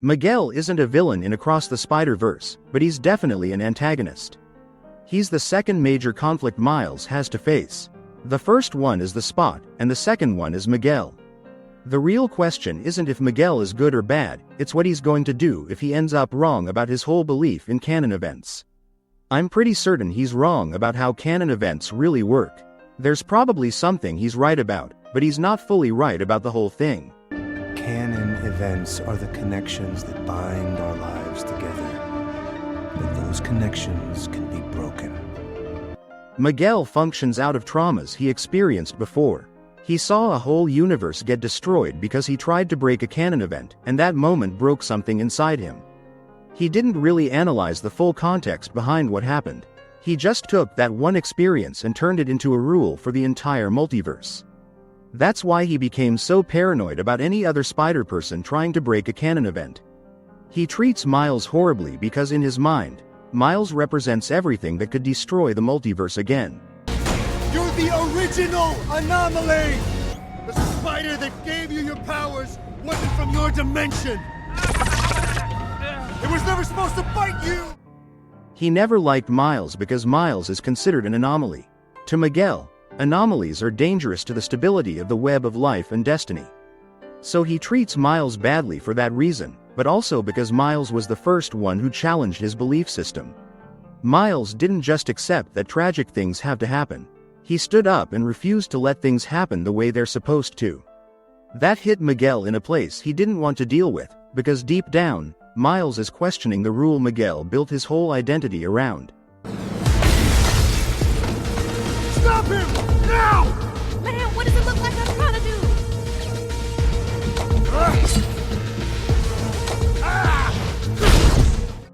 Miguel isn't a villain in Across the Spider-Verse, but he's definitely an antagonist. He's the second major conflict Miles has to face. The first one is the Spot, and the second one is Miguel. The real question isn't if Miguel is good or bad, it's what he's going to do if he ends up wrong about his whole belief in canon events. I'm pretty certain he's wrong about how canon events really work. There's probably something he's right about, but he's not fully right about the whole thing. Canon events are the connections that bind our lives together. But those connections can be broken. Miguel functions out of traumas he experienced before. He saw a whole universe get destroyed because he tried to break a canon event, and that moment broke something inside him. He didn't really analyze the full context behind what happened. He just took that one experience and turned it into a rule for the entire multiverse. That's why he became so paranoid about any other spider person trying to break a canon event. He treats Miles horribly because in his mind, Miles represents everything that could destroy the multiverse again. You're the original anomaly! The spider that gave you your powers wasn't from your dimension! It was never supposed to bite you! He never liked Miles because Miles is considered an anomaly. To Miguel, anomalies are dangerous to the stability of the web of life and destiny. So he treats Miles badly for that reason, but also because Miles was the first one who challenged his belief system. Miles didn't just accept that tragic things have to happen. He stood up and refused to let things happen the way they're supposed to. That hit Miguel in a place he didn't want to deal with, because deep down, Miles is questioning the rule Miguel built his whole identity around. Stop him! Now! Man, what does it look like I'm trying to do?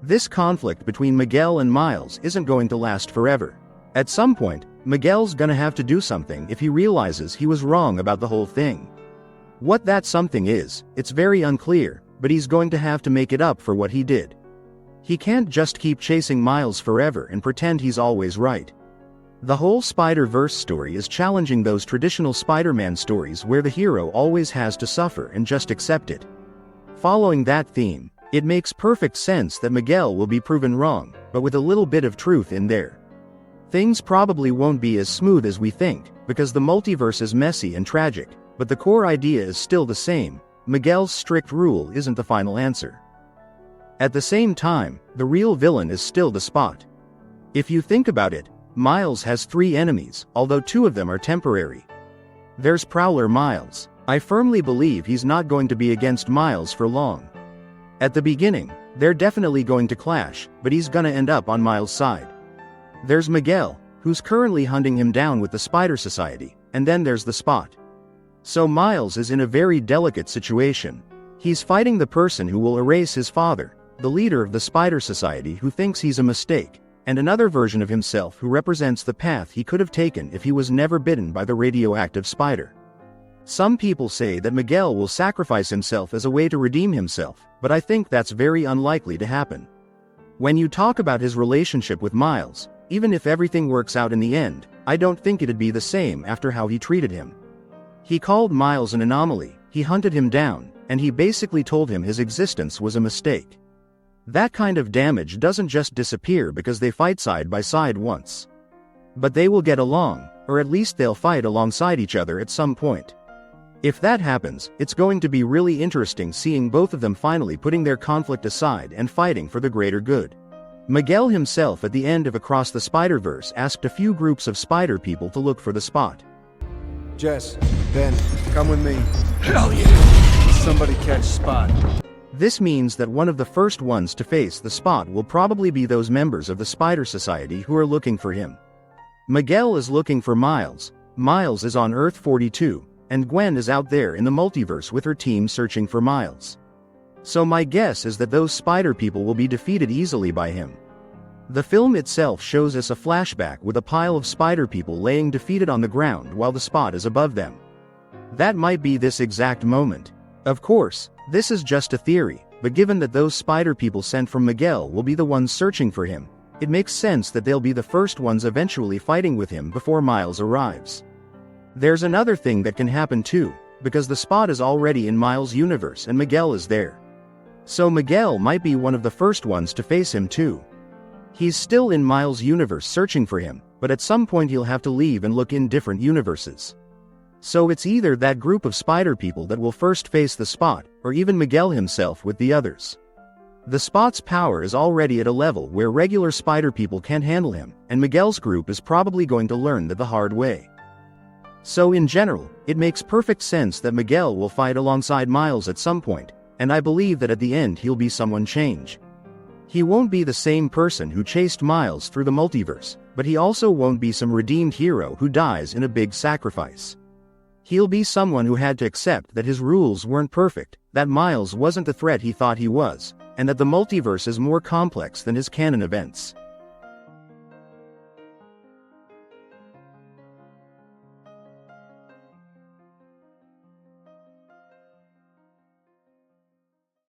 This conflict between Miguel and Miles isn't going to last forever. At some point, Miguel's gonna have to do something if he realizes he was wrong about the whole thing. What that something is, it's very unclear, but he's going to have to make it up for what he did. He can't just keep chasing Miles forever and pretend he's always right. The whole Spider-Verse story is challenging those traditional Spider-Man stories where the hero always has to suffer and just accept it. Following that theme, it makes perfect sense that Miguel will be proven wrong, but with a little bit of truth in there. Things probably won't be as smooth as we think, because the multiverse is messy and tragic, but the core idea is still the same. Miguel's strict rule isn't the final answer. At the same time, the real villain is still the Spot. If you think about it, Miles has 3 enemies, although 2 of them are temporary. There's Prowler Miles. I firmly believe he's not going to be against Miles for long. At the beginning, they're definitely going to clash, but he's gonna end up on Miles' side. There's Miguel, who's currently hunting him down with the Spider Society, and then there's the Spot. So Miles is in a very delicate situation. He's fighting the person who will erase his father, the leader of the Spider Society who thinks he's a mistake, and another version of himself who represents the path he could have taken if he was never bitten by the radioactive spider. Some people say that Miguel will sacrifice himself as a way to redeem himself, but I think that's very unlikely to happen. When you talk about his relationship with Miles, even if everything works out in the end, I don't think it'd be the same after how he treated him. He called Miles an anomaly, he hunted him down, and he basically told him his existence was a mistake. That kind of damage doesn't just disappear because they fight side by side once. But they will get along, or at least they'll fight alongside each other at some point. If that happens, it's going to be really interesting seeing both of them finally putting their conflict aside and fighting for the greater good. Miguel himself at the end of Across the Spider-Verse asked a few groups of spider people to look for the Spot. Jess, Ben, come with me. Hell yeah! Somebody catch Spot. This means that one of the first ones to face the Spot will probably be those members of the Spider Society who are looking for him. Miguel is looking for Miles, Miles is on Earth 42, and Gwen is out there in the multiverse with her team searching for Miles. So my guess is that those spider people will be defeated easily by him. The film itself shows us a flashback with a pile of spider people laying defeated on the ground while the Spot is above them. That might be this exact moment. Of course, this is just a theory, but given that those spider people sent from Miguel will be the ones searching for him, it makes sense that they'll be the first ones eventually fighting with him before Miles arrives. There's another thing that can happen too, because the Spot is already in Miles' universe and Miguel is there. So Miguel might be one of the first ones to face him too. He's still in Miles' universe searching for him, but at some point he'll have to leave and look in different universes. So it's either that group of spider people that will first face the Spot, or even Miguel himself with the others. The Spot's power is already at a level where regular spider people can't handle him, and Miguel's group is probably going to learn that the hard way. So in general, it makes perfect sense that Miguel will fight alongside Miles at some point, and I believe that at the end he'll be someone change. He won't be the same person who chased Miles through the multiverse, but he also won't be some redeemed hero who dies in a big sacrifice. He'll be someone who had to accept that his rules weren't perfect, that Miles wasn't the threat he thought he was, and that the multiverse is more complex than his canon events.